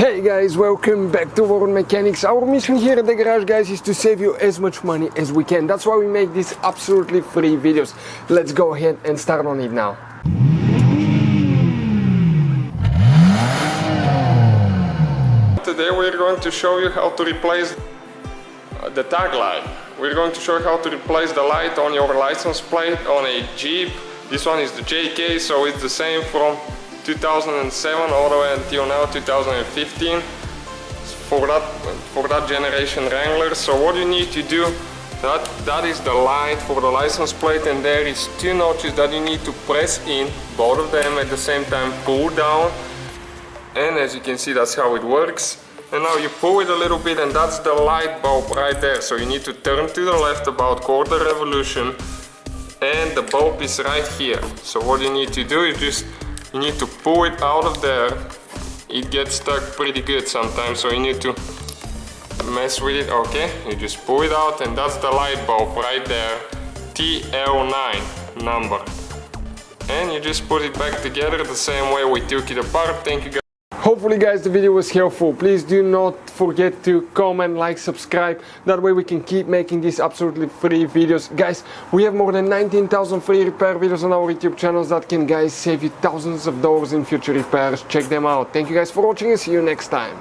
Hey guys, welcome back to World Mechanics. Our mission here at the garage, guys, is to save you as much money as we can. That's why we make these absolutely free videos. Let's go ahead and start on it now. Today we're going to show you how to replace the tag light. We're going to show you how to replace the light on your license plate on a Jeep. This one is the JK, so it's the same from 2007 all the way until now 2015 for that generation Wrangler. So what you need to do, that is the light for the license plate, and there is two notches that you need to press in, both of them at the same time, pull down, and as you can see, that's how it works. And now you pull it a little bit, and that's the light bulb right there. So you need to turn to the left about quarter revolution, and the bulb is right here. So what you need to do is you need to pull it out of there. It gets stuck pretty good sometimes, so you need to mess with it. Okay, you just pull it out, and that's the light bulb right there, TL9 number. And you just put it back together the same way we took it apart. Thank you guys. Hopefully guys the video was helpful. Please do not forget to comment, like, subscribe. That way we can keep making these absolutely free videos. Guys, we have more than 19,000 free repair videos on our YouTube channels that can, guys, save you thousands of dollars in future repairs. Check them out. Thank you guys for watching and see you next time.